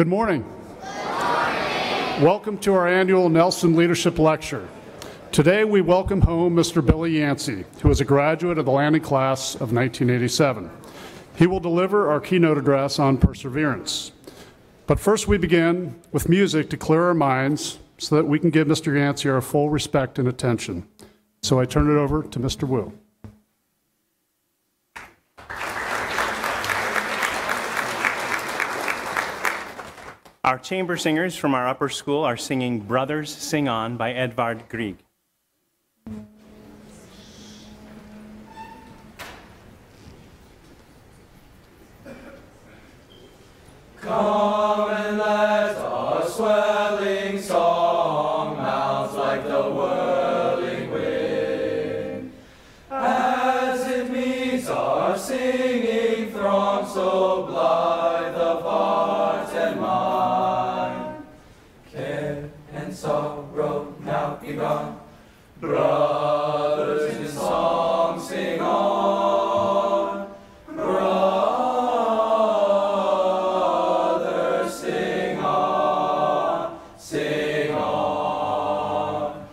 Good morning. Welcome to our annual Nelson Leadership Lecture. Today we welcome home Mr. Billy Yancey, who is a graduate of the Landon class of 1987. He will deliver our keynote address on perseverance. But first we begin with music to clear our minds so that we can give Mr. Yancey our full respect and attention. So I turn it over to Mr. Wu. Our chamber singers from our upper school are singing Brothers Sing On by Edvard Grieg. Come and let our swelling song mount like the whirling wind, as it meets our singing throng so blithe of heart and mind. Care and sorrow now be gone, brothers in song sing on. Brothers sing on, sing on.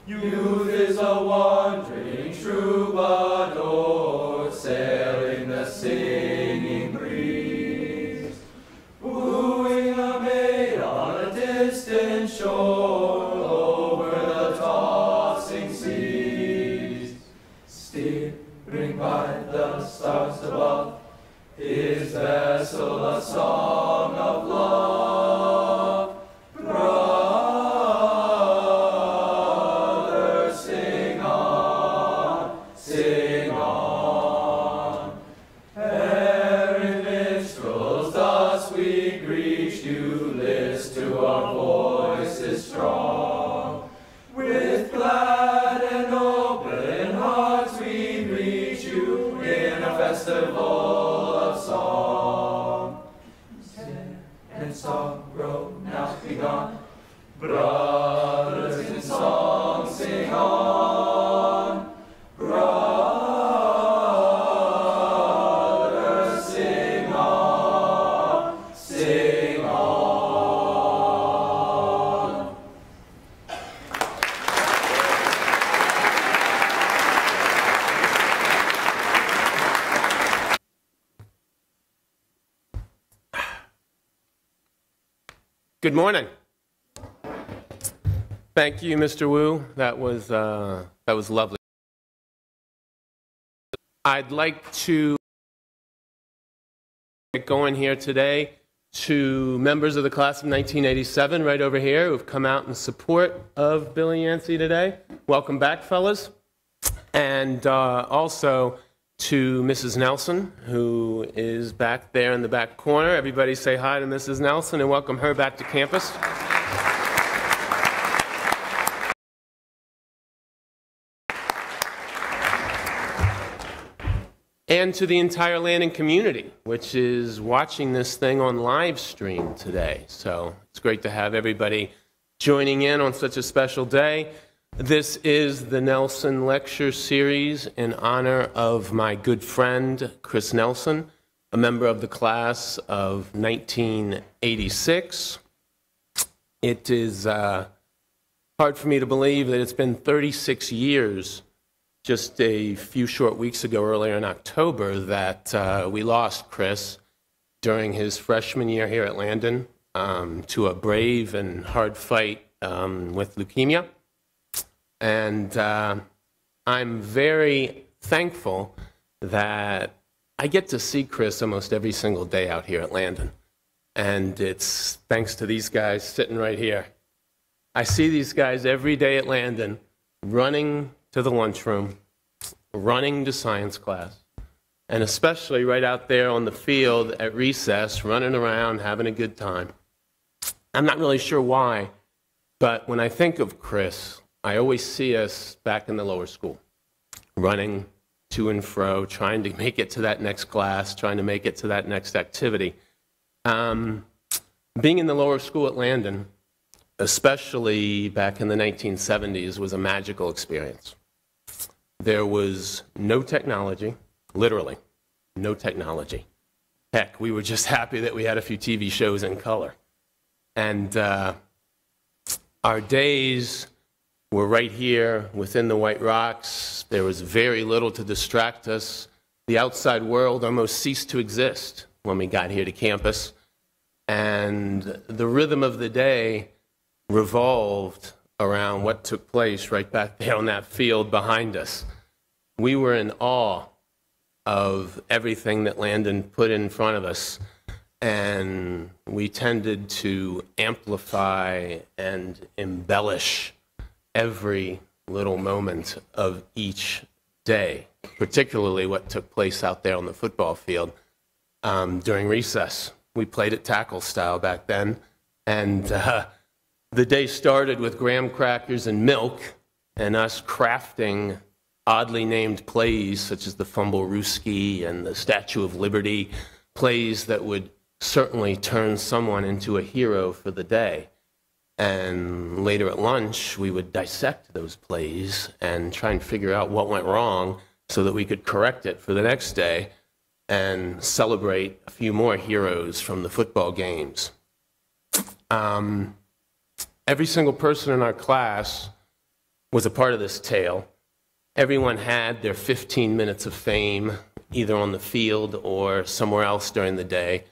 Youth is a wandering troubadour, sailing the singing breeze, wooing a maid on a distant shore over the tossing seas. Steering by the stars above, his vessel a song of love. Brothers sing on, sing on. Errant minstrels, thus we greet you, list to our voices strong. With glad and open hearts we greet you in a festival of song. Sin and sorrow now be gone, brothers in song sing on. Brothers sing on, sing on. Good morning. Thank you, Mr. Wu. That was lovely. I'd like to get going here today to members of the class of 1987 right over here who've come out in support of Billy Yancey today. Welcome back, fellas. And also to Mrs. Nelson, who is back there in the back corner. Everybody say hi to Mrs. Nelson and welcome her back to campus. And to the entire Landon community, which is watching this thing on live stream today. So it's great to have everybody joining in on such a special day. This is the Nelson Lecture Series in honor of my good friend, Chris Nelson, a member of the class of 1986. It is hard for me to believe that it's been 36 years, just a few short weeks ago, earlier in October, that we lost Chris during his freshman year here at Landon to a brave and hard fight with leukemia. And I'm very thankful that I get to see Chris almost every single day out here at Landon. And it's thanks to these guys sitting right here. I see these guys every day at Landon running to the lunchroom, running to science class, and especially right out there on the field at recess, running around, having a good time. I'm not really sure why, but when I think of Chris, I always see us back in the lower school, running to and fro, trying to make it to that next class, trying to make it to that next activity. Being in the lower school at Landon, especially back in the 1970s, was a magical experience. There was no technology, literally, no technology. Heck, we were just happy that we had a few TV shows in color. And our days were right here within the White Rocks. There was very little to distract us. The outside world almost ceased to exist when we got here to campus. And the rhythm of the day revolved around what took place right back there on that field behind us. We were in awe of everything that Landon put in front of us, and we tended to amplify and embellish every little moment of each day, particularly what took place out there on the football field during recess. We played it tackle style back then, and the day started with graham crackers and milk and us crafting oddly named plays such as the Fumblerooski and the Statue of Liberty, plays that would certainly turn someone into a hero for the day. And later at lunch, we would dissect those plays and try and figure out what went wrong so that we could correct it for the next day and celebrate a few more heroes from the football games. Every single person in our class was a part of this tale. Everyone had their 15 minutes of fame, either on the field or somewhere else during the day,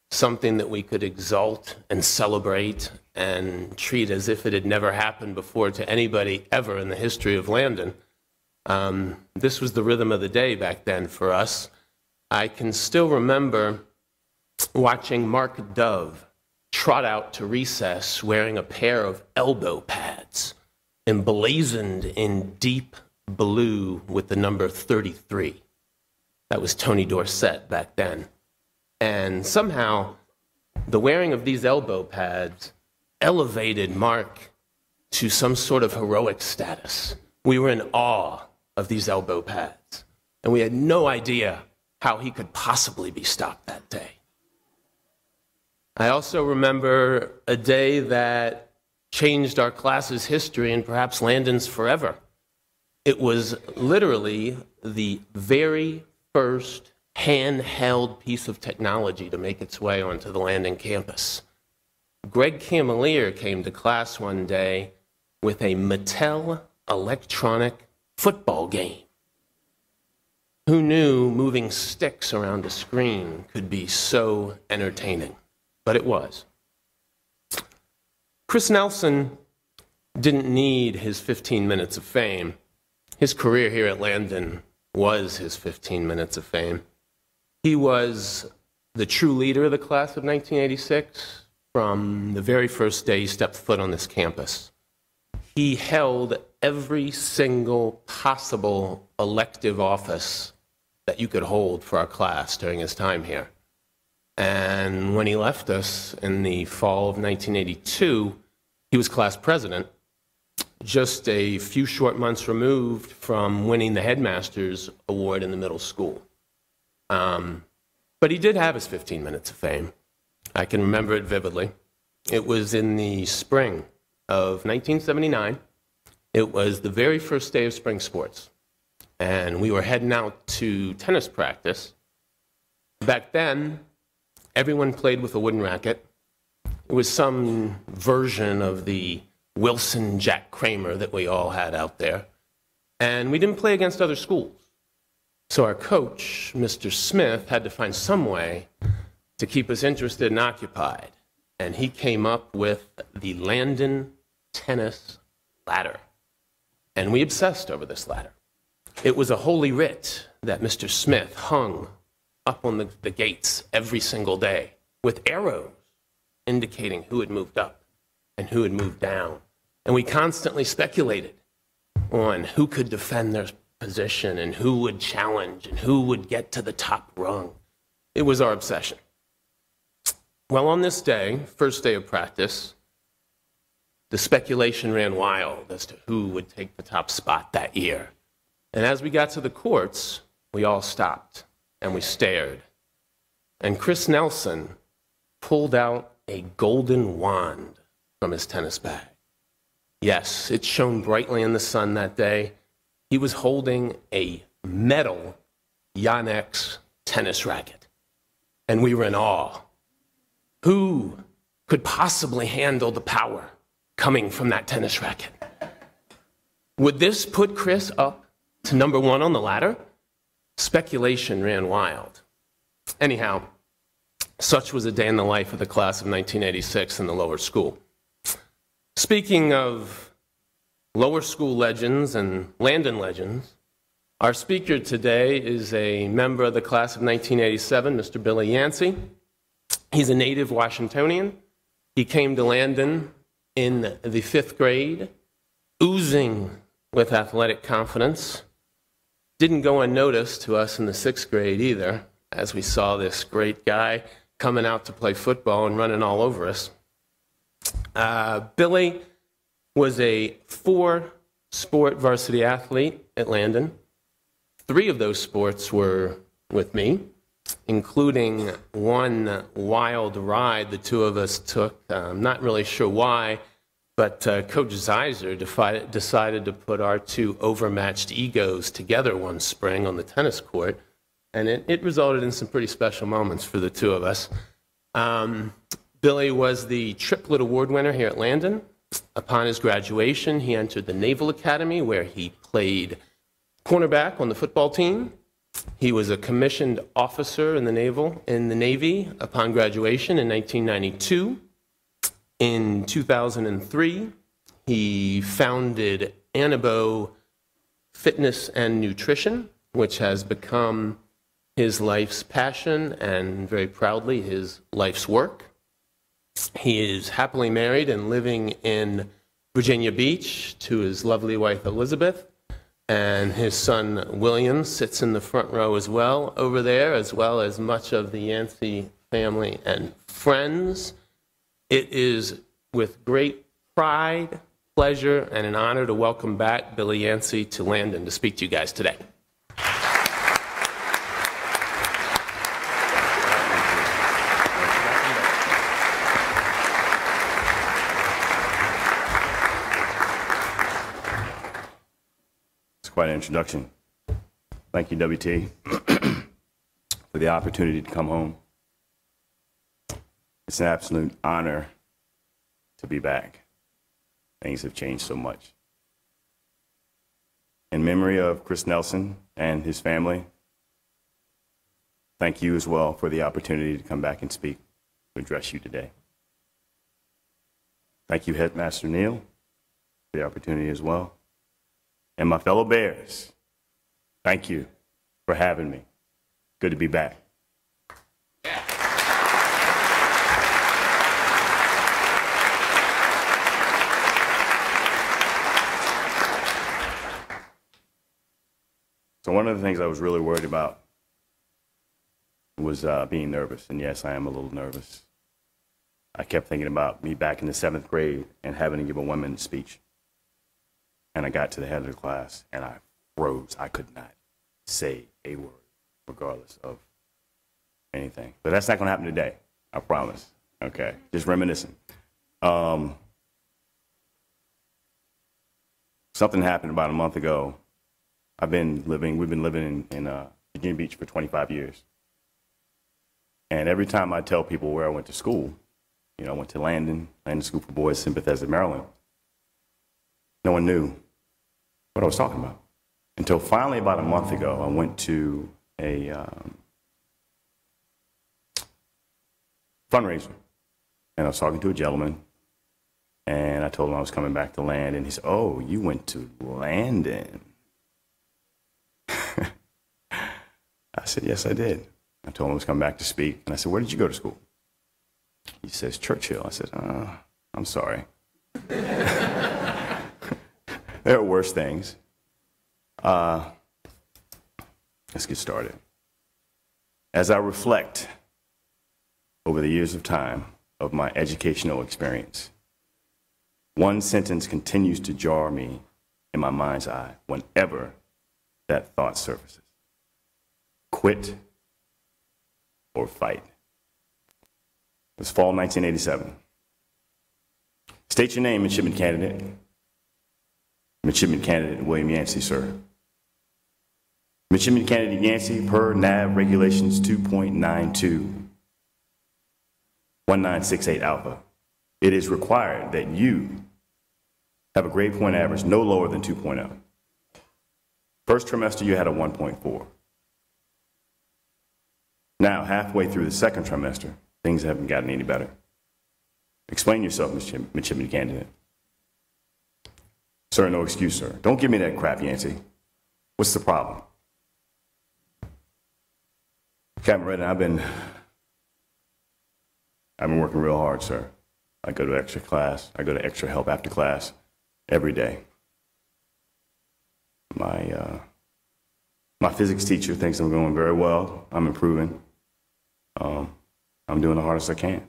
something that we could exalt and celebrate and treat as if it had never happened before to anybody ever in the history of Landon. This was the rhythm of the day back then for us. I can still remember watching Mark Dove trot out to recess wearing a pair of elbow pads emblazoned in deep blue with the number 33. That was Tony Dorsett back then. And somehow, the wearing of these elbow pads elevated Mark to some sort of heroic status. We were in awe of these elbow pads, and we had no idea how he could possibly be stopped that day. I also remember a day that changed our class's history and perhaps Landon's forever. It was literally the very first handheld piece of technology to make its way onto the Landon campus. Greg Camelier came to class one day with a Mattel electronic football game. Who knew moving sticks around a screen could be so entertaining? But it was. Chris Nelson didn't need his 15 minutes of fame. His career here at Landon was his 15 minutes of fame. He was the true leader of the class of 1986 from the very first day he stepped foot on this campus. He held every single possible elective office that you could hold for our class during his time here. And when he left us in the fall of 1982, he was class president, just a few short months removed from winning the headmaster's award in the middle school. But he did have his 15 minutes of fame. I can remember it vividly. It was in the spring of 1979. It was the very first day of spring sports. And we were heading out to tennis practice. Back then, everyone played with a wooden racket. It was some version of the Wilson Jack Kramer that we all had out there. And we didn't play against other schools. So our coach, Mr. Smith, had to find some way to keep us interested and occupied. And he came up with the Landon tennis ladder. And we obsessed over this ladder. It was a holy writ that Mr. Smith hung up on the gates every single day with arrows indicating who had moved up and who had moved down. And we constantly speculated on who could defend their position and who would challenge and who would get to the top rung. It was our obsession. Well, on this day, first day of practice, the speculation ran wild as to who would take the top spot that year. And as we got to the courts, we all stopped and we stared. And Chris Nelson pulled out a golden wand from his tennis bag. Yes, it shone brightly in the sun that day. He was holding a metal Yonex tennis racket. And we were in awe. Who could possibly handle the power coming from that tennis racket. Would this put Chris up to number one on the ladder? Speculation ran wild. Anyhow, such was a day in the life of the class of 1986 in the lower school. Speaking of lower school legends and Landon legends, our speaker today is a member of the class of 1987, Mr. Billy Yancey. He's a native Washingtonian. He came to Landon in the 5th grade, oozing with athletic confidence. Didn't go unnoticed to us in the 6th grade either, as we saw this great guy coming out to play football and running all over us. Billy was a 4-sport varsity athlete at Landon. 3 of those sports were with me, including one wild ride the 2 of us took. I'm not really sure why, but Coach Zeiser decided to put our 2 overmatched egos together one spring on the tennis court, and it resulted in some pretty special moments for the 2 of us. Billy was the triplet award winner here at Landon. Upon his graduation, he entered the Naval Academy, where he played cornerback on the football team. He was a commissioned officer in the Navy upon graduation in 1992. In 2003, he founded Annabo Fitness and Nutrition, which has become his life's passion and very proudly his life's work. He is happily married and living in Virginia Beach to his lovely wife Elizabeth, and his son William sits in the front row as well over there, as well as much of the Yancey family and friends. It is with great pride, pleasure, and an honor to welcome back Billy Yancey to Landon to speak to you guys today. Quite an introduction. Thank you, WT, for the opportunity to come home. It's an absolute honor to be back. Things have changed so much. In memory of Chris Nelson and his family, thank you as well for the opportunity to come back and speak, to address you today. Thank you, Headmaster Neal, for the opportunity as well. And my fellow Bears, thank you for having me. Good to be back. So one of the things I was really worried about was being nervous. And yes, I am a little nervous. I kept thinking about me back in the 7th grade and having to give a 1-minute speech. And I got to the head of the class, and I froze. I could not say a word, regardless of anything. But that's not going to happen today, I promise. Okay, just reminiscing. Something happened about a month ago. We've been living in Virginia Beach for 25 years. And every time I tell people where I went to school, you know, I went to Landon School for Boys, St. Bethesda, Maryland. No one knew what I was talking about. Until finally, about a month ago, I went to a fundraiser. And I was talking to a gentleman. And I told him I was coming back to Landon. And he said, "Oh, you went to Landon." I said, "Yes, I did." I told him I was coming back to speak. And I said, "Where did you go to school?" He says, "Churchill." I said, "I'm sorry." There are worse things. Let's get started. As I reflect over the years of time of my educational experience, one sentence continues to jar me in my mind's eye whenever that thought surfaces. Quit or fight. It was fall 1987. State your name, midshipman candidate. Midshipman candidate William Yancey, sir. Midshipman candidate Yancey, per NAV regulations 2.92, 1968 alpha. it is required that you have a grade point average no lower than 2.0. First trimester, you had a 1.4. Now, halfway through the second trimester, things haven't gotten any better. Explain yourself, midshipman candidate. Sir, no excuse, sir. Don't give me that crap, Yancey. What's the problem? Captain Redden, I've been working real hard, sir. I go to extra class. I go to extra help after class every day. My physics teacher thinks I'm going very well. I'm improving. I'm doing the hardest I can.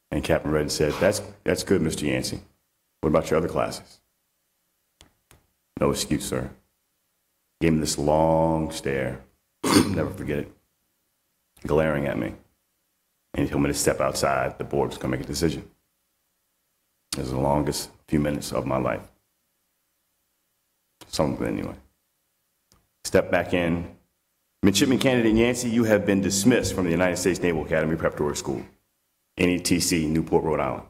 And Captain Redden said, that's good, Mr. Yancey. What about your other classes? No excuse, sir. Gave me this long stare. Never forget it. Glaring at me. And he told me to step outside. The board was going to make a decision. It was the longest few minutes of my life. Some of it anyway. Step back in. Midshipman Candidate Yancey, you have been dismissed from the United States Naval Academy Preparatory School, NETC, Newport, Rhode Island.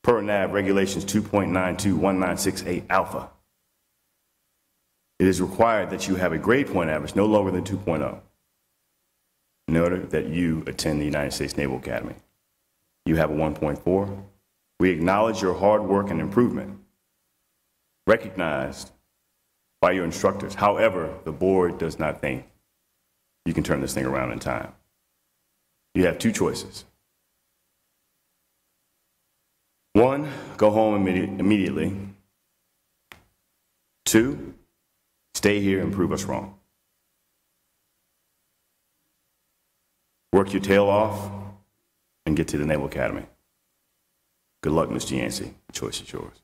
Per NAV Regulations 2.921968 Alpha, it is required that you have a grade point average no lower than 2.0 in order that you attend the United States Naval Academy. You have a 1.4. We acknowledge your hard work and improvement, recognized by your instructors. However, the board does not think you can turn this thing around in time. You have two choices. One, go home immediately. Two, stay here and prove us wrong. Work your tail off and get to the Naval Academy. Good luck, Mr. Yancey. The choice is yours.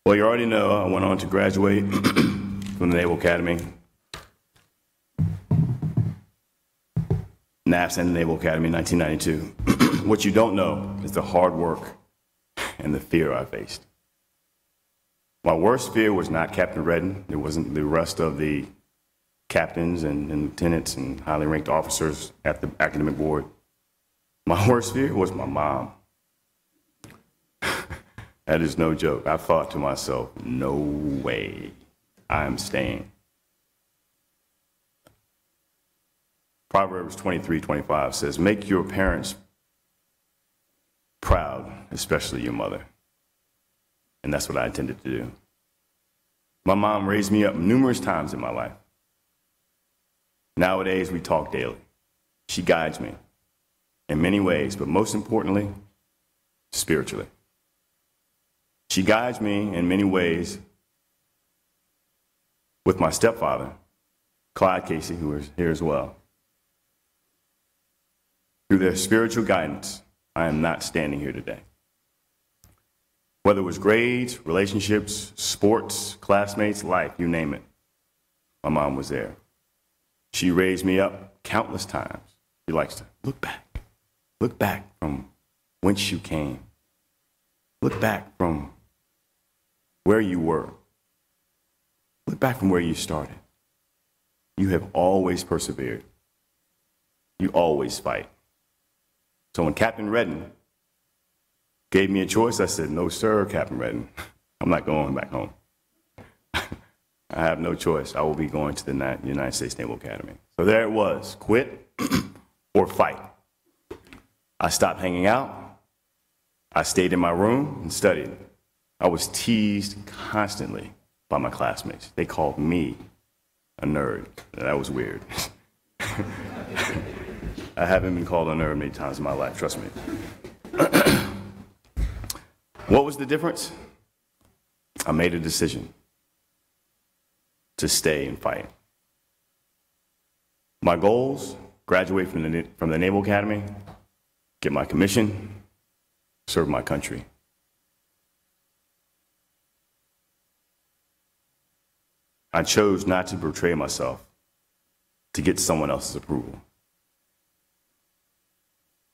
Well, you already know I went on to graduate from the Naval Academy. NAPS and the Naval Academy in 1992. What you don't know is the hard work and the fear I faced. My worst fear was not Captain Redden. It wasn't the rest of the captains and lieutenants and highly ranked officers at the academic board. My worst fear was my mom. That is no joke. I thought to myself, no way I am staying. Proverbs 23:25 says, make your parents proud, especially your mother. And that's what I intended to do. My mom raised me up numerous times in my life. Nowadays, we talk daily. She guides me in many ways, but most importantly, spiritually. She guides me in many ways with my stepfather, Clyde Casey, who is here as well. Through their spiritual guidance, I am not standing here today. Whether it was grades, relationships, sports, classmates, life, you name it, my mom was there. She raised me up countless times. She likes to look back from whence you came. Look back from where you were. Look back from where you started. You have always persevered. You always fight. So when Captain Redden gave me a choice, I said, no, sir, Captain Redden. I'm not going back home. I have no choice. I will be going to the United States Naval Academy. So there it was, quit or fight. I stopped hanging out. I stayed in my room and studied. I was teased constantly by my classmates. They called me a nerd. That was weird. I haven't been called a nerd many times in my life, trust me. What was the difference? I made a decision to stay and fight. My goals: graduate from the Naval Academy, get my commission, serve my country. I chose not to betray myself to get someone else's approval.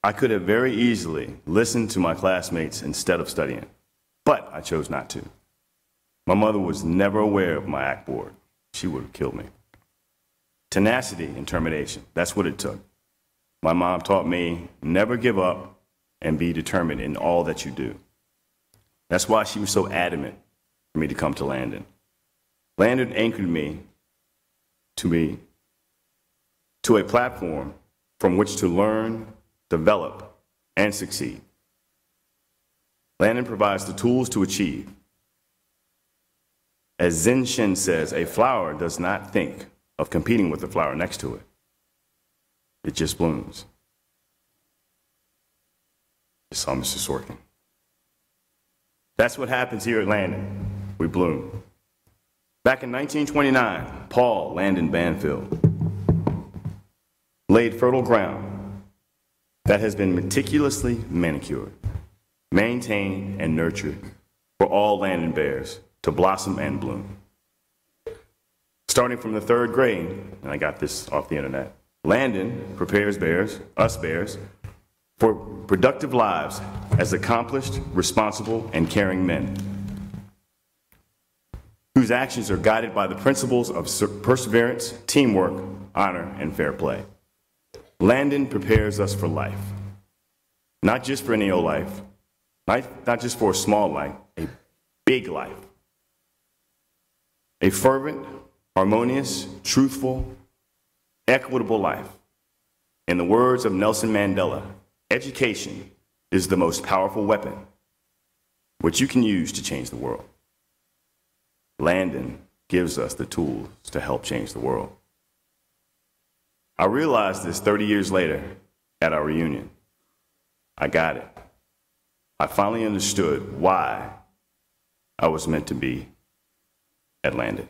I could have very easily listened to my classmates instead of studying, but I chose not to. My mother was never aware of my ACT board. She would have killed me. tenacity, and determination. That's what it took. My mom taught me never give up and be determined in all that you do. That's why she was so adamant for me to come to Landon. Landon anchored me to a platform from which to learn, develop, and succeed. Landon provides the tools to achieve. As Zen Shin says, a flower does not think of competing with the flower next to it. It just blooms. You saw Mr. Sorkin. That's what happens here at Landon. We bloom. Back in 1929, Paul Landon Banfield laid fertile ground that has been meticulously manicured, maintained, and nurtured for all Landon bears to blossom and bloom. Starting from the 3rd grade, and I got this off the internet, Landon prepares us bears, for productive lives as accomplished, responsible, and caring men, whose actions are guided by the principles of perseverance, teamwork, honor, and fair play. Landon prepares us for life, not just for any old life, not just for a small life, a big life. A fervent, harmonious, truthful, equitable life. In the words of Nelson Mandela, education is the most powerful weapon which you can use to change the world. Landon gives us the tools to help change the world. I realized this 30 years later at our reunion. I got it. I finally understood why I was meant to be at Landon.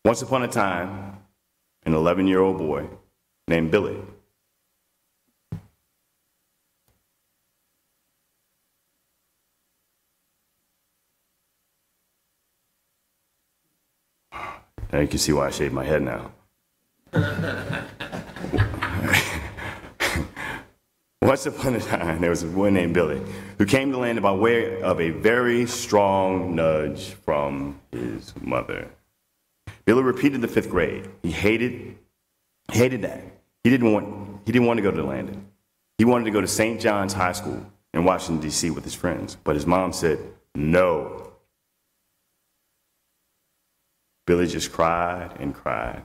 Once upon a time, an 11-year-old boy named Billy now you can see why I shaved my head now. Once upon a time, there was a boy named Billy who came to Landon by way of a very strong nudge from his mother. Billy repeated the 5th grade. He hated that. He didn't want to go to Landon. He wanted to go to St. John's High School in Washington, D.C. with his friends, but his mom said no. Billy just cried and cried.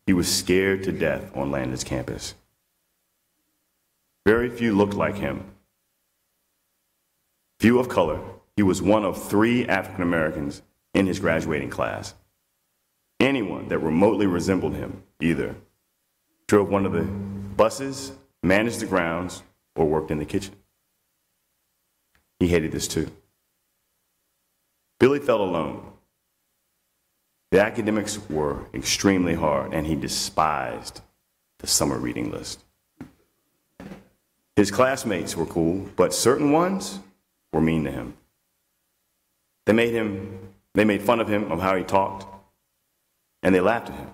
He was scared to death on Landon's campus. Very few looked like him. Few of color. He was one of 3 African Americans in his graduating class. Anyone that remotely resembled him either drove one of the buses, managed the grounds, or worked in the kitchen. He hated this too. Billy felt alone. The academics were extremely hard, and he despised the summer reading list. His classmates were cool, but certain ones were mean to him. They made fun of him of how he talked, and they laughed at him.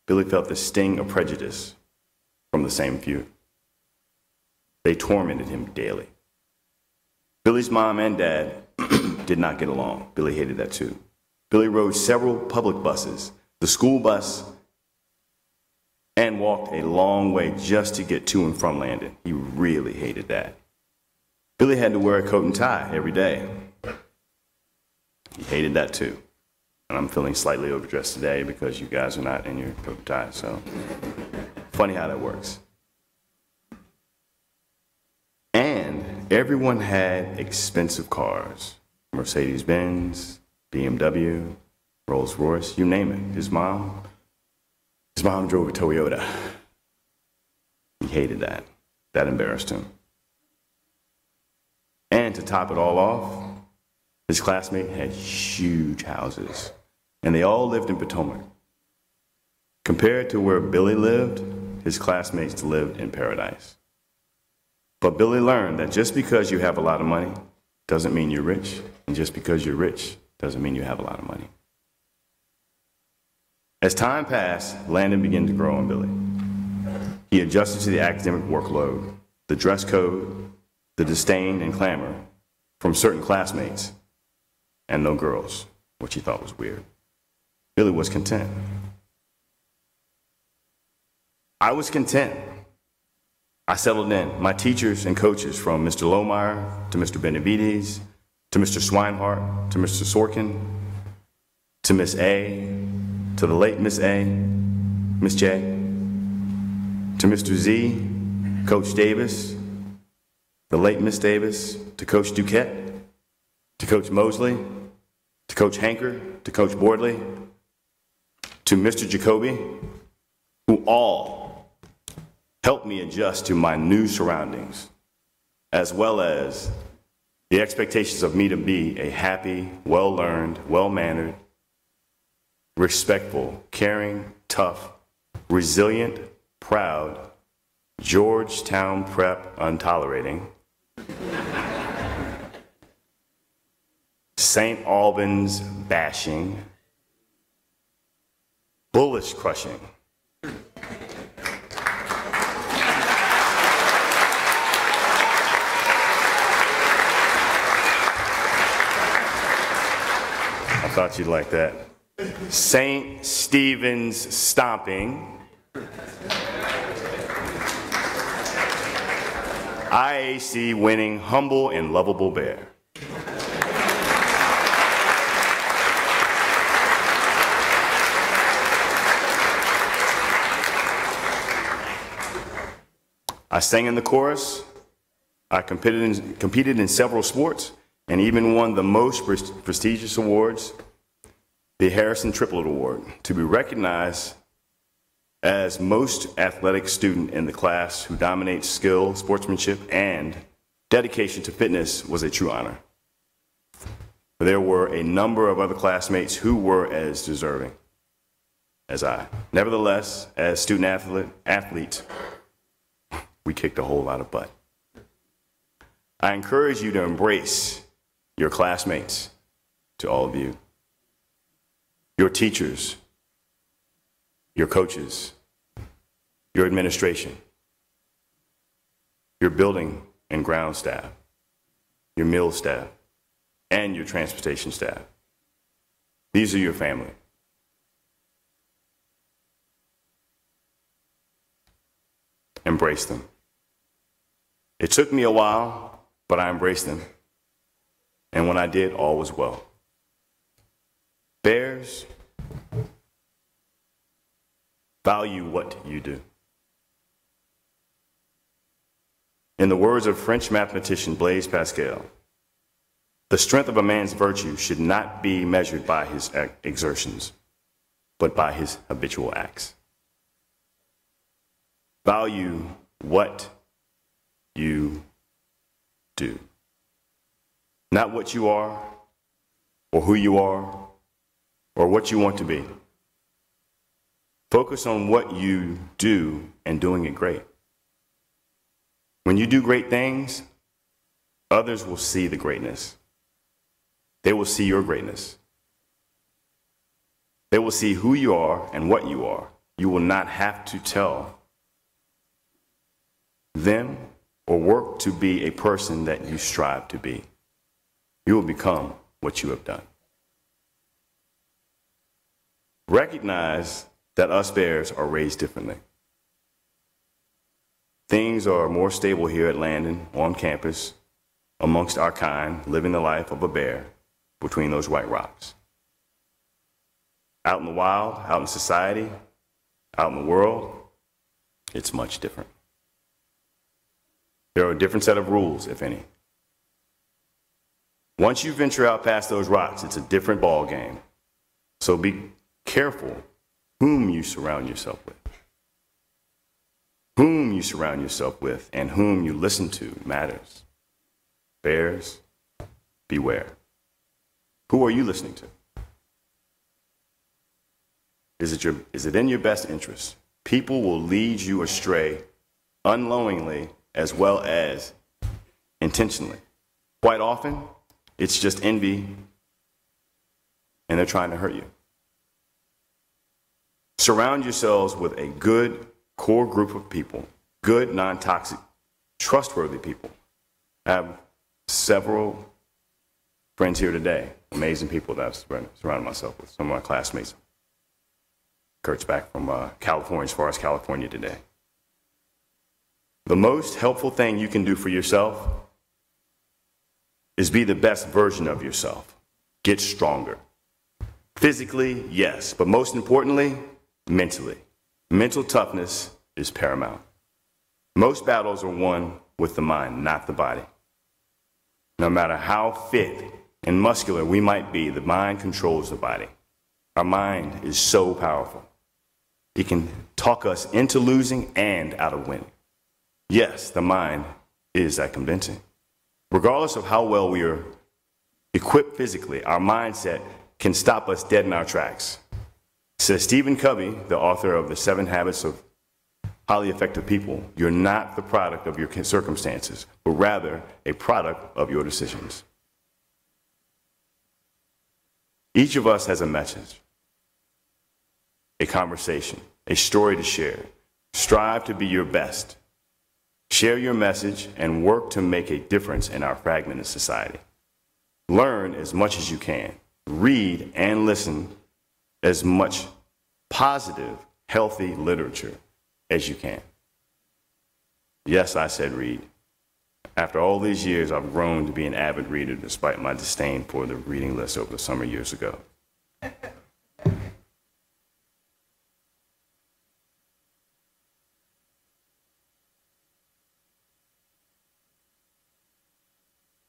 Billy felt the sting of prejudice from the same few. They tormented him daily. Billy's mom and dad did not get along. Billy hated that too. Billy rode several public buses, the school bus, and walked a long way just to get to and from Landon. He really hated that. Billy had to wear a coat and tie every day. He hated that too. And I'm feeling slightly overdressed today because you guys are not in your coat and tie, so funny how that works. And everyone had expensive cars, Mercedes-Benz, BMW, Rolls-Royce, you name it. His mom drove a Toyota. He hated that. That embarrassed him. And to top it all off, his classmate had huge houses, and they all lived in Potomac. Compared to where Billy lived, his classmates lived in paradise. But Billy learned that just because you have a lot of money doesn't mean you're rich, and just because you're rich doesn't mean you have a lot of money. As time passed, Landon began to grow on Billy. He adjusted to the academic workload, the dress code, the disdain and clamor from certain classmates, and no girls, which he thought was weird. really was content. I was content. I settled in. My teachers and coaches, from Mr. Lohmeyer to Mr. Benavides, to Mr. Swinehart, to Mr. Sorkin, to Miss A, to the late Miss A, Miss J, to Mr. Z, Coach Davis, the late Miss Davis, to Coach Duquette, to Coach Mosley, to Coach Hanker, to Coach Bordley, to Mr. Jacoby, who all helped me adjust to my new surroundings, as well as the expectations of me to be a happy, well-learned, well-mannered, respectful, caring, tough, resilient, proud, Georgetown prep untolerating, St. Albans bashing, bullish crushing, I thought you'd like that. St. Stephen's stomping, IAC winning humble and lovable bear. I sang in the chorus, I competed in several sports, and even won the most prestigious awards, the Harrison Triplet Award, to be recognized as most athletic student in the class who dominates skill, sportsmanship, and dedication to fitness was a true honor. There were a number of other classmates who were as deserving as I. Nevertheless, as student athletes, we kicked a whole lot of butt. I encourage you to embrace your classmates, to all of you, your teachers, your coaches, your administration, your building and ground staff, your meal staff, and your transportation staff. These are your family. Embrace them. It took me a while, but I embraced them. And when I did, all was well. Bears, value what you do. In the words of French mathematician Blaise Pascal, the strength of a man's virtue should not be measured by his exertions, but by his habitual acts. Value what you do. Not what you are, or who you are, or what you want to be. Focus on what you do and doing it great. When you do great things, others will see the greatness. They will see your greatness. They will see who you are and what you are. You will not have to tell them or work to be a person that you strive to be. You will become what you have done. Recognize that us bears are raised differently. Things are more stable here at Landon, on campus, amongst our kind, living the life of a bear between those white rocks. Out in the wild, out in society, out in the world, it's much different. There are a different set of rules, if any. Once you venture out past those rocks, it's a different ball game. So be careful whom you surround yourself with. Whom you surround yourself with and whom you listen to matters. Bears, beware. Who are you listening to? Is it in your best interest? People will lead you astray unknowingly as well as intentionally. Quite often, it's just envy, and they're trying to hurt you. Surround yourselves with a good core group of people, good, non-toxic, trustworthy people. I have several friends here today, amazing people that I've surrounded myself with, some of my classmates, Kurt's back from California, as far as California today. The most helpful thing you can do for yourself is be the best version of yourself. Get stronger. Physically, yes, but most importantly, mentally. Mental toughness is paramount. Most battles are won with the mind, not the body. No matter how fit and muscular we might be, the mind controls the body. Our mind is so powerful. It can talk us into losing and out of winning. Yes, the mind is that convincing. Regardless of how well we are equipped physically, our mindset can stop us dead in our tracks. Says Stephen Covey, the author of The 7 Habits of Highly Effective People, you're not the product of your circumstances, but rather a product of your decisions. Each of us has a message, a conversation, a story to share. Strive to be your best. Share your message and work to make a difference in our fragmented society. Learn as much as you can. Read and listen as much positive, healthy literature as you can. Yes, I said read. After all these years, I've grown to be an avid reader despite my disdain for the reading list over the summer years ago.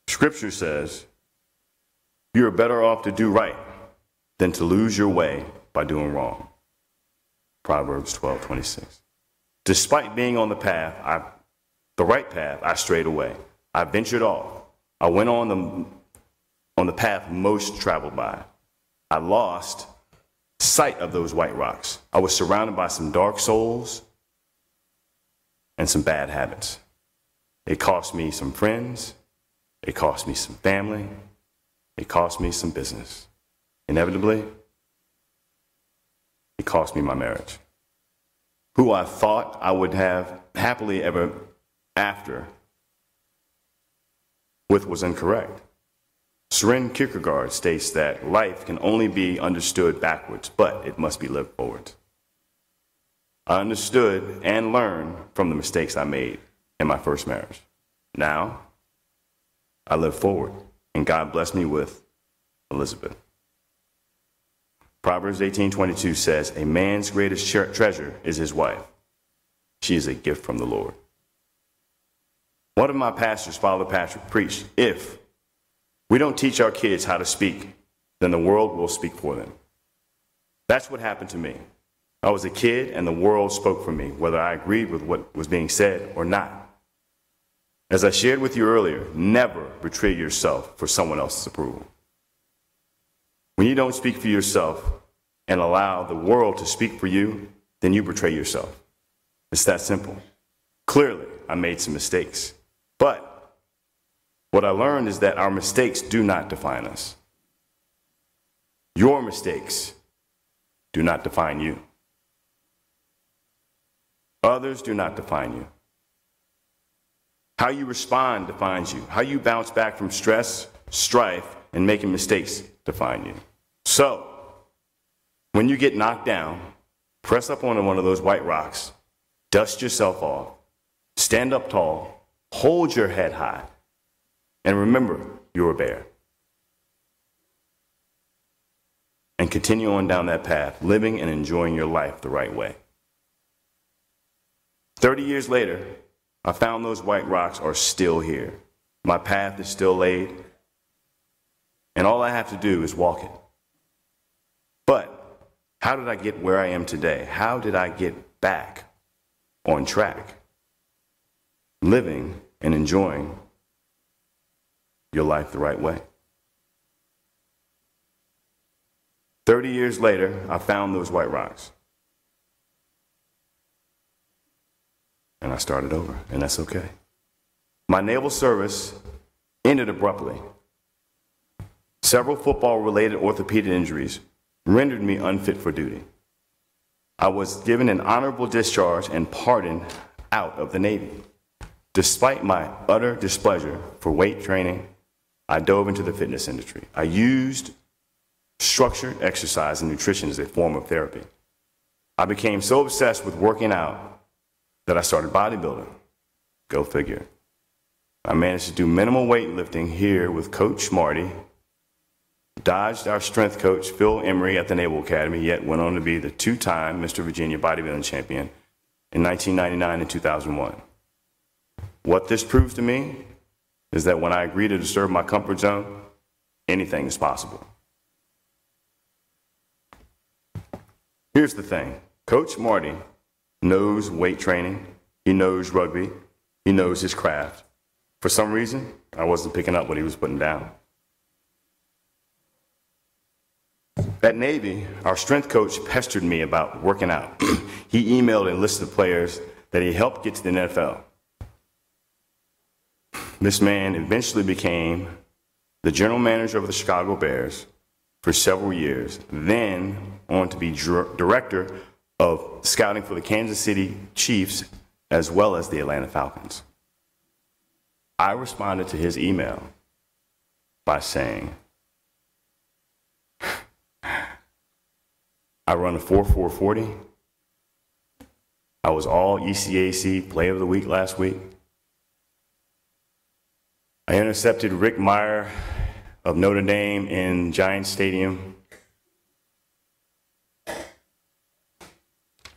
Scripture says, you are better off to do right than to lose your way by doing wrong. Proverbs 12:26. Despite being on the right path, I strayed away. I ventured off. I went on the path most traveled by. I lost sight of those white rocks. I was surrounded by some dark souls and some bad habits. It cost me some friends. It cost me some family. It cost me some business. Inevitably, it cost me my marriage. Who I thought I would have happily ever after with was incorrect. Søren Kierkegaard states that life can only be understood backwards, but it must be lived forward. I understood and learned from the mistakes I made in my first marriage. Now, I live forward, and God blessed me with Elizabeth. Proverbs 18:22 says, a man's greatest treasure is his wife. She is a gift from the Lord. One of my pastors, Father Patrick, preached, if we don't teach our kids how to speak, then the world will speak for them. That's what happened to me. I was a kid, and the world spoke for me, whether I agreed with what was being said or not. As I shared with you earlier, never betray yourself for someone else's approval. When you don't speak for yourself and allow the world to speak for you, then you betray yourself. It's that simple. Clearly, I made some mistakes. But what I learned is that our mistakes do not define us. Your mistakes do not define you. Others do not define you. How you respond defines you. How you bounce back from stress, strife, and making mistakes define you. So, when you get knocked down, press up on one of those white rocks, dust yourself off, stand up tall, hold your head high, and remember you're a bear. And continue on down that path, living and enjoying your life the right way. 30 years later, I found those white rocks are still here. My path is still laid, and all I have to do is walk it. But how did I get where I am today? How did I get back on track? Living and enjoying your life the right way. 30 years later, I found those white rocks. And I started over, and that's okay. My naval service ended abruptly. Several football-related orthopedic injuries rendered me unfit for duty. I was given an honorable discharge and pardoned out of the Navy. Despite my utter displeasure for weight training, I dove into the fitness industry. I used structured exercise and nutrition as a form of therapy. I became so obsessed with working out that I started bodybuilding. Go figure. I managed to do minimal weightlifting here with Coach Marty, dodged our strength coach, Phil Emery, at the Naval Academy, yet went on to be the two-time Mr. Virginia bodybuilding champion in 1999 and 2001. What this proves to me is that when I agree to disturb my comfort zone, anything is possible. Here's the thing. Coach Marty knows weight training. He knows rugby. He knows his craft. For some reason, I wasn't picking up what he was putting down. At Navy, our strength coach pestered me about working out. He emailed a list of players that he helped get to the NFL. This man eventually became the general manager of the Chicago Bears for several years, then on to be director of scouting for the Kansas City Chiefs as well as the Atlanta Falcons. I responded to his email by saying, I run a 4.440. I was all ECAC Player of the Week last week. I intercepted Rick Meyer of Notre Dame in Giants Stadium.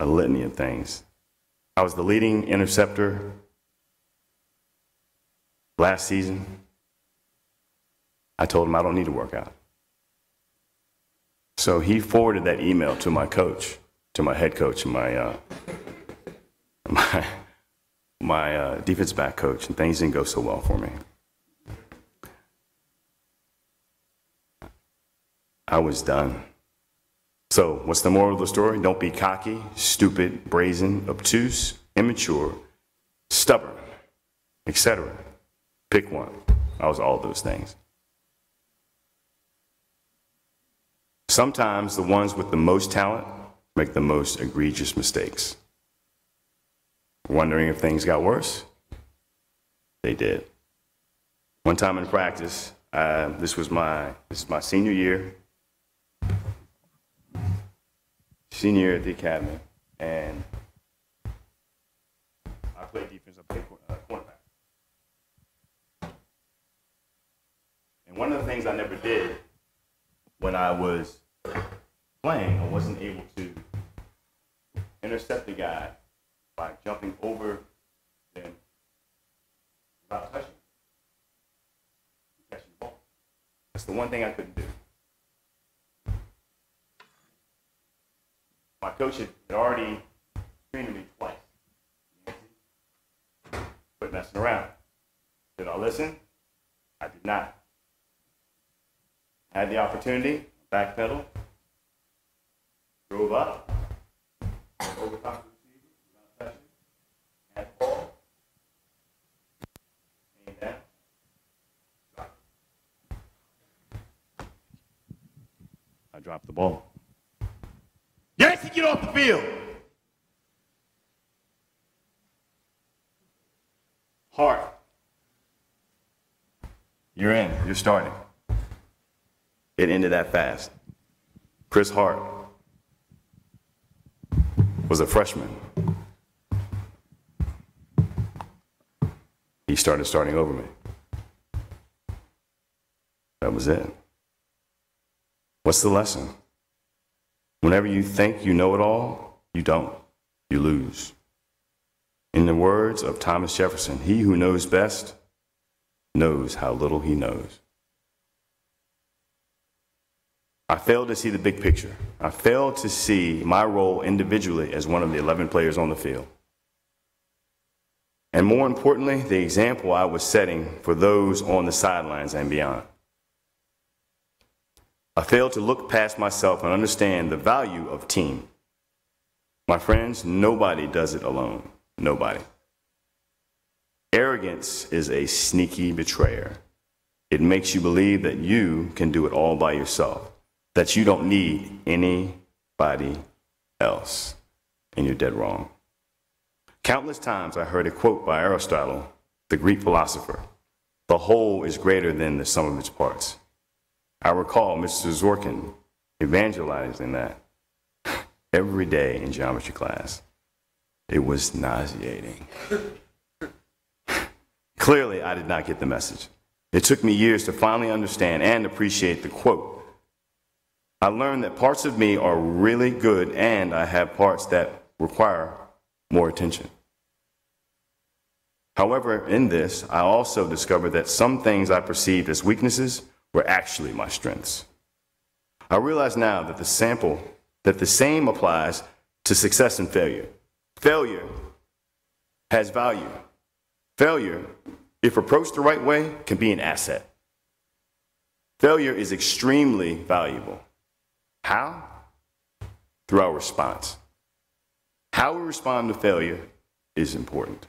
A litany of things. I was the leading interceptor last season. I told him I don't need to work out. So he forwarded that email to my coach, to my head coach, my defense back coach, and things didn't go so well for me. I was done. So what's the moral of the story? Don't be cocky, stupid, brazen, obtuse, immature, stubborn, etc. Pick one. I was all those things. Sometimes the ones with the most talent make the most egregious mistakes. Wondering if things got worse? They did. One time in practice, this is my senior year. Senior year at the academy, and I played defense, I played cornerback. And one of the things I never did when I was playing, I wasn't able to intercept the guy by jumping over them without touching the ball. That's the one thing I couldn't do. My coach had already trained me twice. Quit messing around. Did I listen? I did not. Had the opportunity, backpedal, drove up, over top of the receiver, without touching, had the ball, came down, dropped it. I dropped the ball. Yancey, get off the field! Hart. You're in. You're starting. It ended that fast. Chris Hart was a freshman. He started starting over me. That was it. What's the lesson? Whenever you think you know it all, you don't. You lose. In the words of Thomas Jefferson, he who knows best knows how little he knows. I failed to see the big picture. I failed to see my role individually as one of the 11 players on the field. And more importantly, the example I was setting for those on the sidelines and beyond. I failed to look past myself and understand the value of team. My friends, nobody does it alone. Nobody. Arrogance is a sneaky betrayer. It makes you believe that you can do it all by yourself, that you don't need anybody else, and you're dead wrong. Countless times I heard a quote by Aristotle, the Greek philosopher, "The whole is greater than the sum of its parts." I recall Mr. Zorkin evangelizing that. every day in geometry class. It was nauseating. Clearly, I did not get the message. It took me years to finally understand and appreciate the quote. I learned that parts of me are really good and I have parts that require more attention. However, in this, I also discovered that some things I perceived as weaknesses were actually my strengths. I realize now that the same applies to success and failure. Failure has value. Failure, if approached the right way, can be an asset. Failure is extremely valuable. How? Through our response. How we respond to failure is important.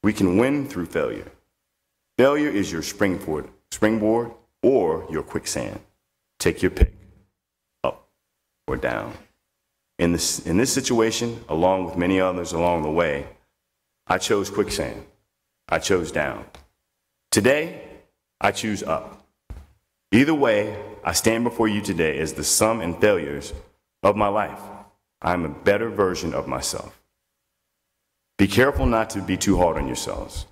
We can win through failure. Failure is your springboard or your quicksand. Take your pick, up or down. In this situation, along with many others along the way, I chose quicksand. I chose down. Today, I choose up. Either way, I stand before you today as the sum and failures of my life. I am a better version of myself. Be careful not to be too hard on yourselves.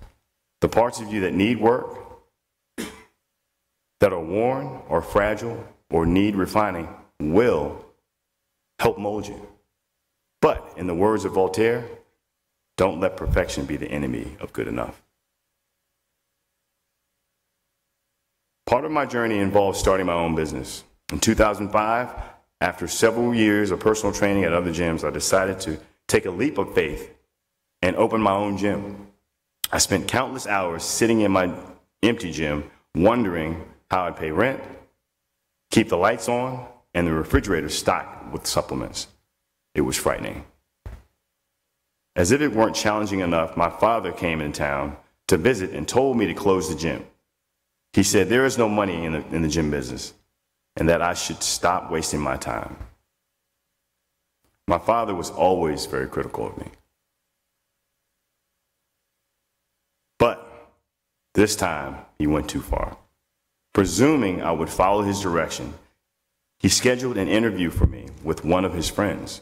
The parts of you that need work, that are worn or fragile or need refining, will help mold you. But in the words of Voltaire, don't let perfection be the enemy of good enough. Part of my journey involved starting my own business. In 2005, after several years of personal training at other gyms, I decided to take a leap of faith and open my own gym. I spent countless hours sitting in my empty gym, wondering how I'd pay rent, keep the lights on, and the refrigerator stocked with supplements. It was frightening. As if it weren't challenging enough, my father came in town to visit and told me to close the gym. He said there is no money in the gym business and that I should stop wasting my time. My father was always very critical of me. But this time, he went too far. Presuming I would follow his direction, he scheduled an interview for me with one of his friends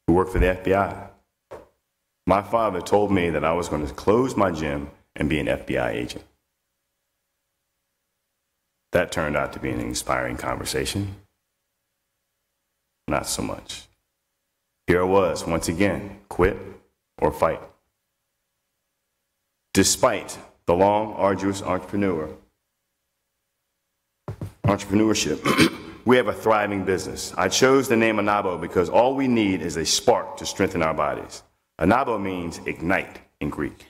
who worked for the FBI. My father told me that I was going to close my gym and be an FBI agent. That turned out to be an inspiring conversation. Not so much. Here I was, once again, quit or fight. Despite the long, arduous entrepreneurship, we have a thriving business. I chose the name Anabo because all we need is a spark to strengthen our bodies. Anabo means ignite in Greek.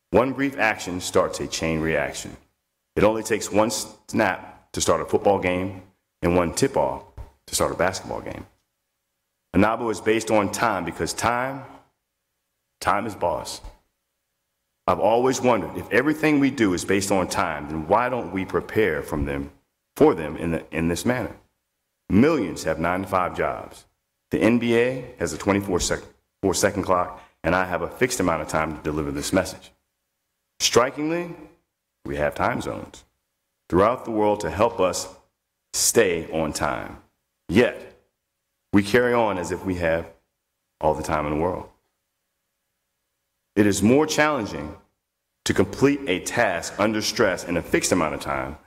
One brief action starts a chain reaction. It only takes one snap to start a football game and one tip-off to start a basketball game. Anabo is based on time because time is boss. I've always wondered, if everything we do is based on time, then why don't we prepare for them in this manner? Millions have 9-to-5 jobs. The NBA has a 24-second clock, and I have a fixed amount of time to deliver this message. Strikingly, we have time zones throughout the world to help us stay on time. Yet, we carry on as if we have all the time in the world. It is more challenging to complete a task under stress in a fixed amount of time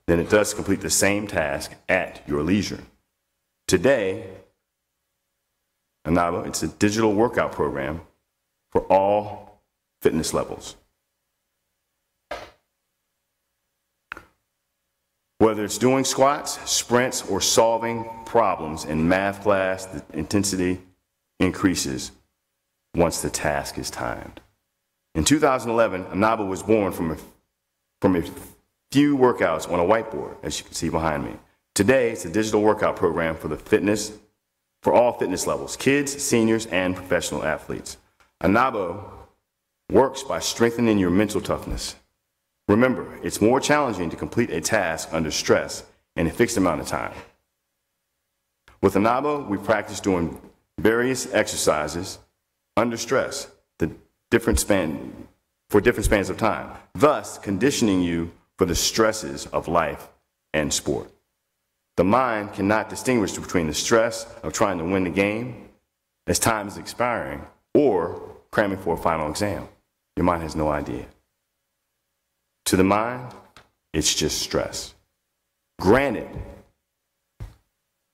than it does to complete the same task at your leisure. Today, Anaba, it's a digital workout program for all fitness levels. Whether it's doing squats, sprints, or solving problems in math class, the intensity increases once the task is timed. In 2011, Anaba was born from a few workouts on a whiteboard, as you can see behind me. Today, it's a digital workout program for all fitness levels, kids, seniors, and professional athletes. Anaba works by strengthening your mental toughness. Remember, it's more challenging to complete a task under stress in a fixed amount of time. With Anaba, we practice doing various exercises under stress, for different spans of time, thus conditioning you for the stresses of life and sport. The mind cannot distinguish between the stress of trying to win the game as time is expiring or cramming for a final exam. Your mind has no idea. To the mind, it's just stress. Granted,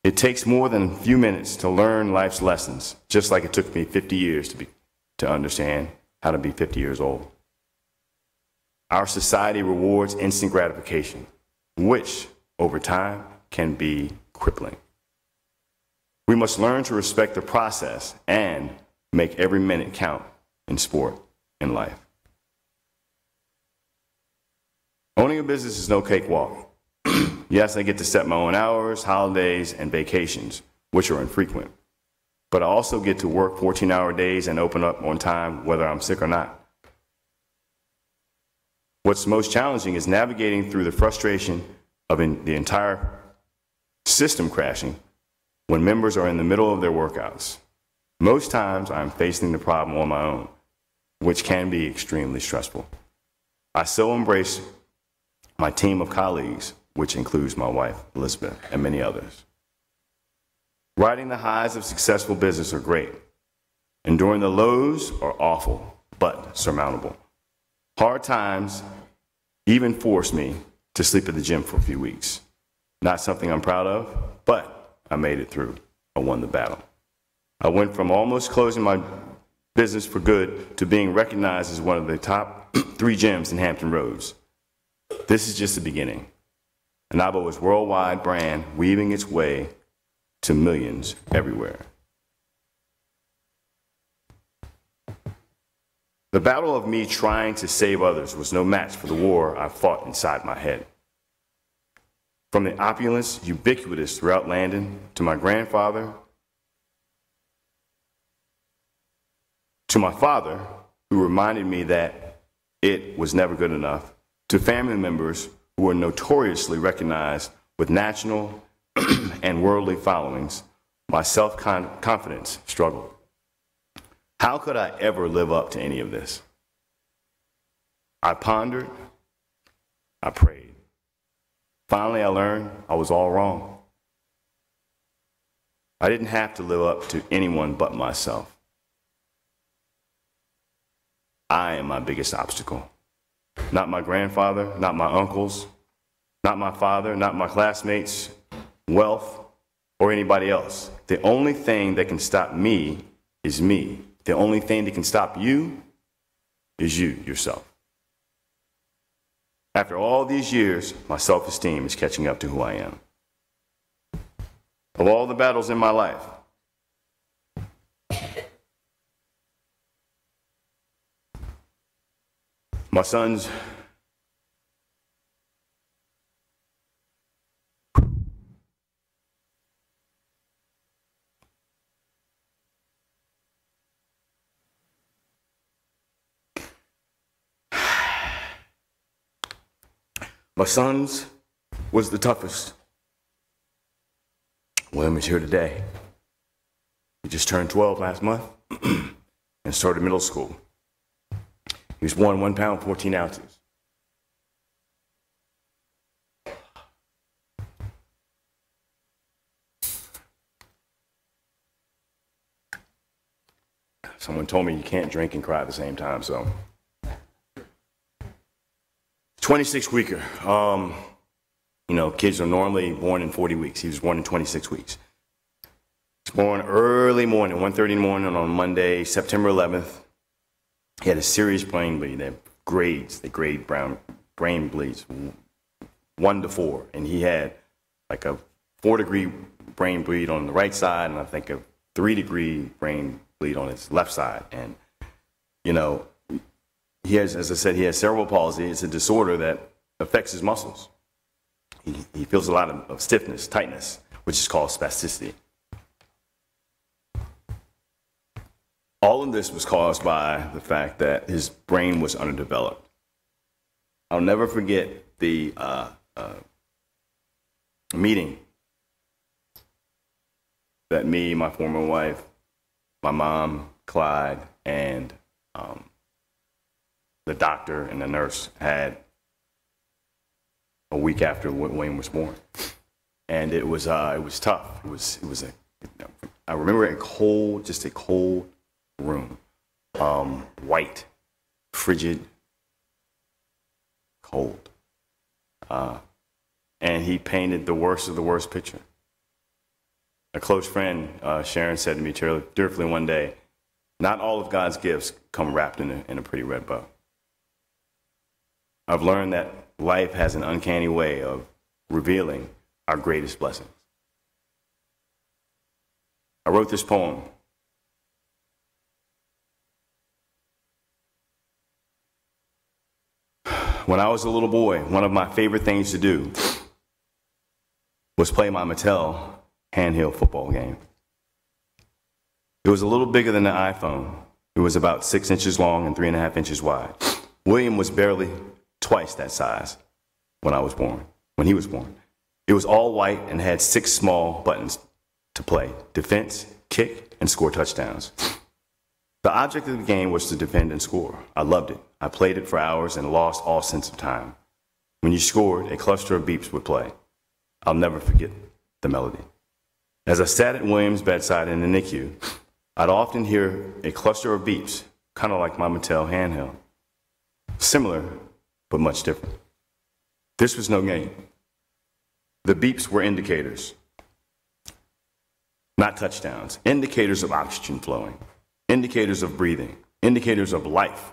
it takes more than a few minutes to learn life's lessons, just like it took me 50 years to understand how to be 50 years old. Our society rewards instant gratification, which, over time, can be crippling. We must learn to respect the process and make every minute count in sport and life. Owning a business is no cakewalk. Yes, I get to set my own hours, holidays, and vacations, which are infrequent. But I also get to work 14-hour days and open up on time, whether I'm sick or not. What's most challenging is navigating through the frustration of the entire system crashing when members are in the middle of their workouts. Most times, I'm facing the problem on my own, which can be extremely stressful. I so embrace my team of colleagues, which includes my wife, Elizabeth, and many others. Riding the highs of successful business are great. Enduring the lows are awful, but surmountable. Hard times even forced me to sleep at the gym for a few weeks. Not something I'm proud of, but I made it through. I won the battle. I went from almost closing my business for good to being recognized as one of the top 3 gyms in Hampton Roads. This is just the beginning. Anabo is a worldwide brand weaving its way to millions everywhere. The battle of me trying to save others was no match for the war I fought inside my head. From the opulence ubiquitous throughout Landon to my grandfather, to my father, who reminded me that it was never good enough, to family members who were notoriously recognized with national and worldly followings, my self-confidence struggled. How could I ever live up to any of this? I pondered, I prayed. Finally, I learned I was all wrong. I didn't have to live up to anyone but myself. I am my biggest obstacle. Not my grandfather, not my uncles, not my father, not my classmates, wealth, or anybody else. The only thing that can stop me is me. The only thing that can stop you is you, yourself. After all these years, my self-esteem is catching up to who I am. Of all the battles in my life, my sons, was the toughest. William is here today. He just turned 12 last month and started middle school. He was born 1 pound, 14 ounces. Someone told me you can't drink and cry at the same time, so. 26 weeker. You know, kids are normally born in 40 weeks. He was born in 26 weeks. He was born early morning, 1:30 in the morning on Monday, September 11th. He had a serious brain bleed. They grade brain bleeds 1 to 4. And he had like a 4-degree brain bleed on the right side, and I think a 3-degree brain bleed on his left side. And, you know, he has, as I said, he has cerebral palsy. It's a disorder that affects his muscles. He feels a lot of stiffness, tightness, which is called spasticity. All of this was caused by the fact that his brain was underdeveloped. I'll never forget the meeting that me, my former wife, my mom, Clyde, and the doctor and the nurse had a week after William was born. and it was tough. I remember a cold, just a cold room, white, frigid, cold, and he painted the worst of the worst picture. A close friend, Sharon, said to me tearfully one day, "Not all of God's gifts come wrapped in a pretty red bow." I've learned that life has an uncanny way of revealing our greatest blessings. I wrote this poem. When I was a little boy, one of my favorite things to do was play my Mattel Handheld football game. It was a little bigger than the iPhone. It was about 6 inches long and 3.5 inches wide. William was barely twice that size when he was born. It was all white and had 6 small buttons to play: defense, kick, and score touchdowns. The object of the game was to defend and score. I loved it. I played it for hours and lost all sense of time. When you scored, a cluster of beeps would play. I'll never forget the melody. As I sat at William's bedside in the NICU, I'd often hear a cluster of beeps, kind of like my Mattel Handheld. Similar, but much different. This was no game. The beeps were indicators, not touchdowns. Indicators of oxygen flowing, indicators of breathing, indicators of life.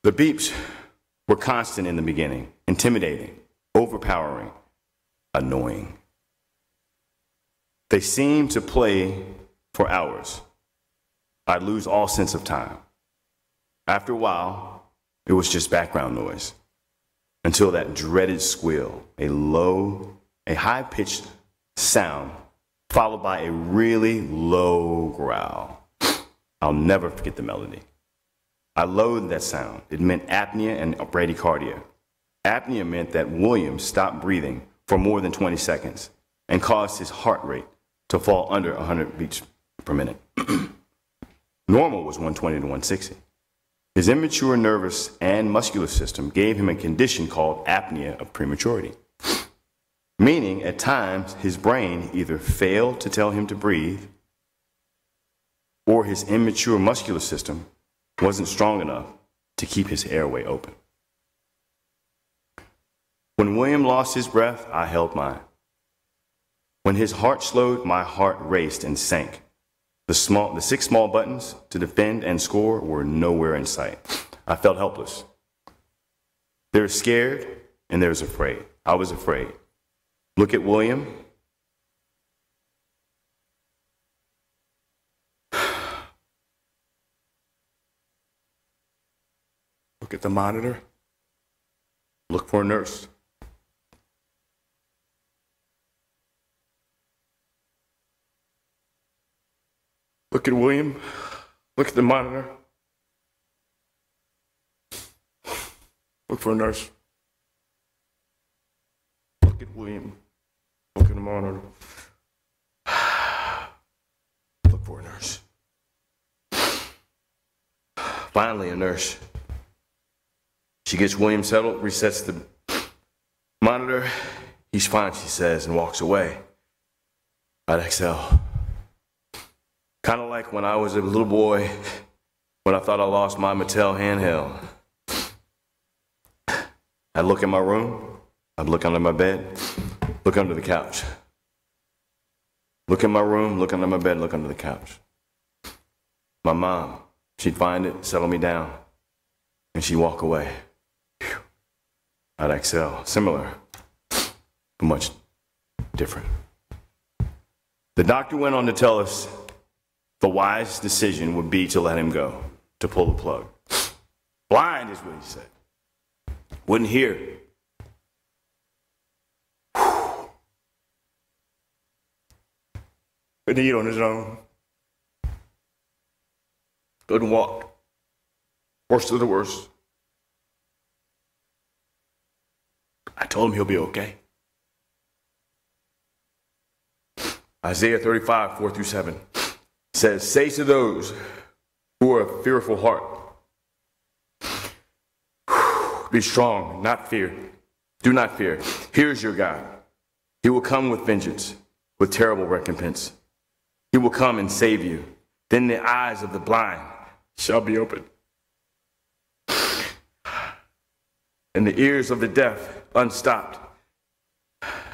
The beeps were constant in the beginning, intimidating, overpowering, annoying. They seemed to play for hours. I'd lose all sense of time. After a while, it was just background noise, until that dreaded squeal, a high-pitched sound, followed by a really low growl. I'll never forget the melody. I loathed that sound. It meant apnea and bradycardia. Apnea meant that William stopped breathing for more than 20 seconds and caused his heart rate to fall under 100 beats per minute. Normal was 120 to 160. His immature nervous and muscular system gave him a condition called apnea of prematurity, meaning at times his brain either failed to tell him to breathe or his immature muscular system wasn't strong enough to keep his airway open. When William lost his breath, I held mine. When his heart slowed, my heart raced and sank. The 6 small buttons to defend and score were nowhere in sight. I felt helpless. There's scared and there's afraid. I was afraid. Look at William. Look at the monitor. Look for a nurse. Look at William. Look at the monitor. Look for a nurse. Look at William. Look at the monitor. Look for a nurse. Finally, a nurse. She gets William settled, resets the monitor. He's fine, she says, and walks away. I'd exhale. Kind of like when I was a little boy, when I thought I lost my Mattel Handheld. I'd look in my room, I'd look under my bed, look under the couch. Look in my room, look under my bed, look under the couch. My mom, she'd find it, settle me down, and she'd walk away. Whew. I'd exhale. Similar, but much different. The doctor went on to tell us the wise decision would be to let him go, to pull the plug. Blind is what he said. Wouldn't hear. Couldn't eat on his own. Couldn't walk. Worst of the worst. I told him he'll be okay. Isaiah 35, 4-7 says, say to those who are of fearful heart, be strong, not fear. Do not fear. Here's your God. He will come with vengeance, with terrible recompense. He will come and save you. Then the eyes of the blind shall be opened, and the ears of the deaf unstopped.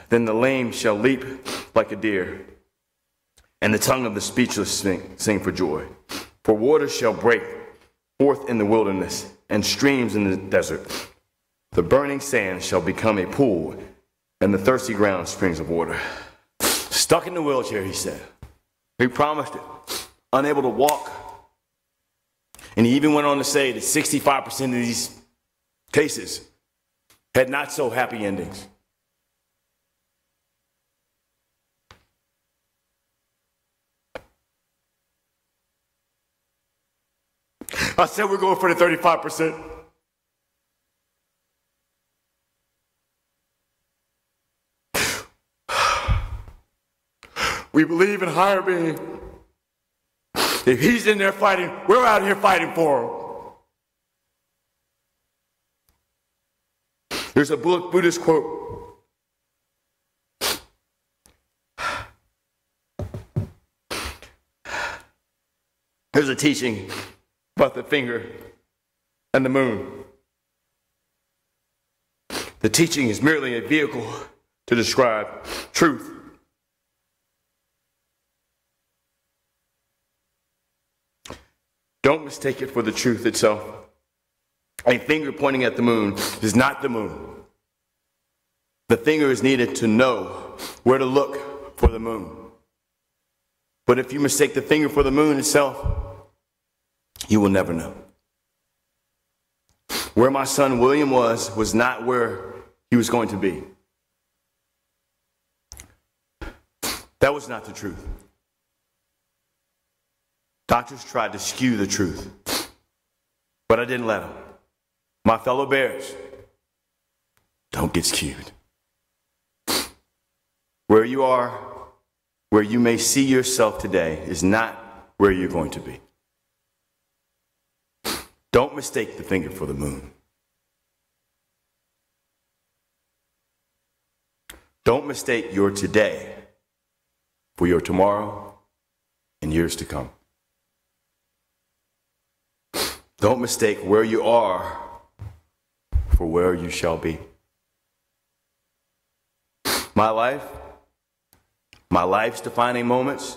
Then the lame shall leap like a deer, and the tongue of the speechless sing for joy. For waters shall break forth in the wilderness, and streams in the desert. The burning sand shall become a pool, and the thirsty ground springs of water. Stuck in the wheelchair, he said. He promised it. Unable to walk. And he even went on to say that 65% of these cases had not so happy endings. I said we're going for the 35%. We believe in higher being. If he's in there fighting, we're out here fighting for him. There's a Buddhist quote. There's a teaching about the finger and the moon. The teaching is merely a vehicle to describe truth. Don't mistake it for the truth itself. A finger pointing at the moon is not the moon. The finger is needed to know where to look for the moon. But if you mistake the finger for the moon itself, you will never know. Where my son William was not where he was going to be. That was not the truth. Doctors tried to skew the truth, but I didn't let them. My fellow bears, don't get skewed. Where you are, where you may see yourself today, is not where you're going to be. Don't mistake the finger for the moon. Don't mistake your today for your tomorrow and years to come. Don't mistake where you are for where you shall be. My life's defining moments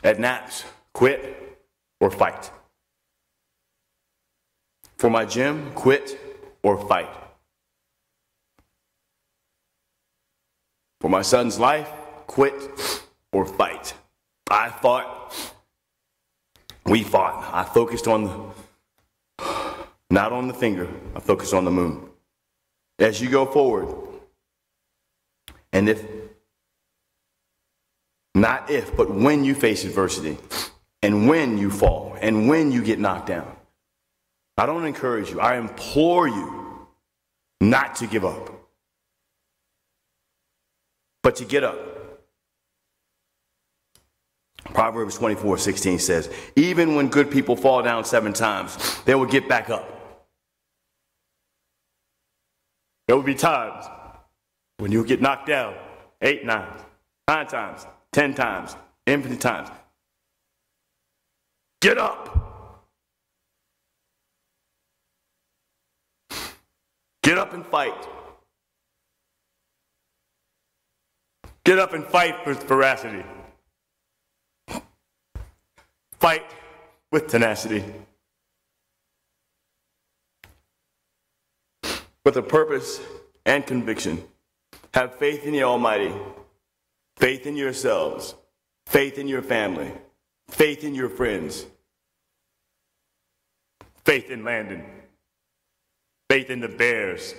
at naps, quit or fight. For my gym, quit or fight. For my son's life, quit or fight. I fought. We fought. I focused on not on the finger, I focused on the moon. As you go forward, and not if, but when you face adversity, and when you fall, and when you get knocked down, I don't encourage you, I implore you not to give up, but to get up. Proverbs 24:16 says, even when good people fall down 7 times, they will get back up. There will be times when you'll get knocked down 8 times, 9 times, 10 times, infinite times. Get up. Get up and fight. Get up and fight with veracity. Fight with tenacity. With a purpose and conviction. Have faith in the Almighty. Faith in yourselves. Faith in your family. Faith in your friends. Faith in Landon. Faith in the Bears.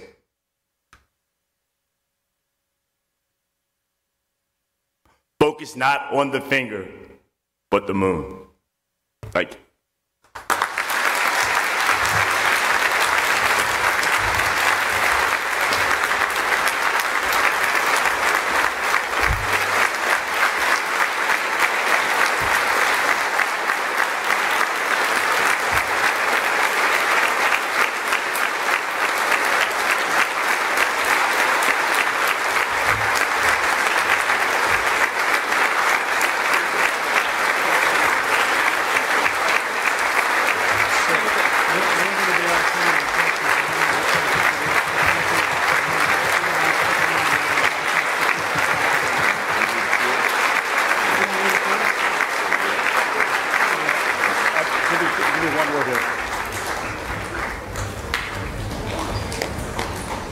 Focus not on the finger, but the moon. Thank you.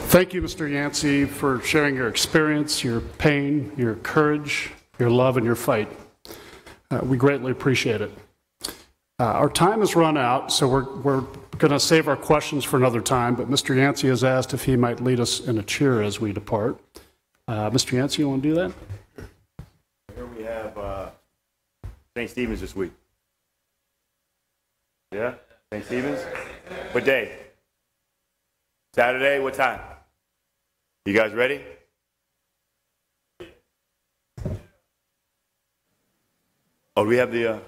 Thank you, Mr. Yancey, for sharing your experience, your pain, your courage, your love, and your fight. We greatly appreciate it. Our time has run out, so we're going to save our questions for another time, but Mr. Yancey has asked if he might lead us in a cheer as we depart. Mr. Yancey, you want to do that? Here we have St. Stephen's this week. Yeah? St. Stephen's? What day? Saturday? What time? You guys ready? Oh, we have the, are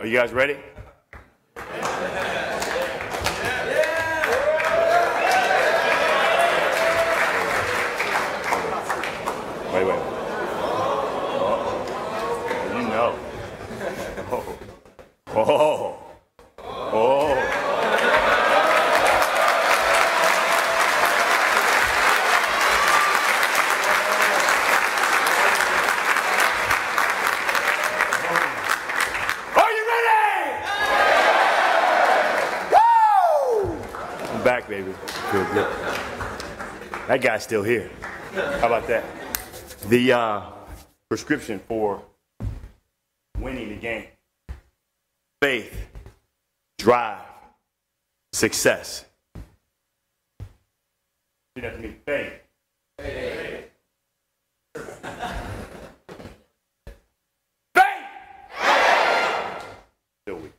you guys ready? Wait. You know. Oh. Back, baby. Feel good. That guy's still here. How about that? The prescription for winning the game: faith, drive, success. You have to mean faith. Faith. Still weak.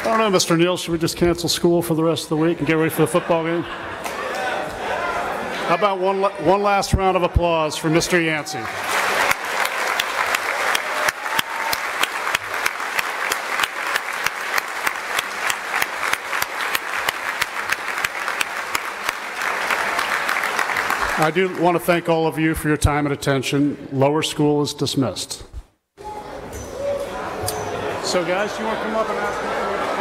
I don't know, Mr. Neal, should we just cancel school for the rest of the week and get ready for the football game? How about one last round of applause for Mr. Yancey? I do want to thank all of you for your time and attention. Lower school is dismissed. So guys, do you want to come up and ask?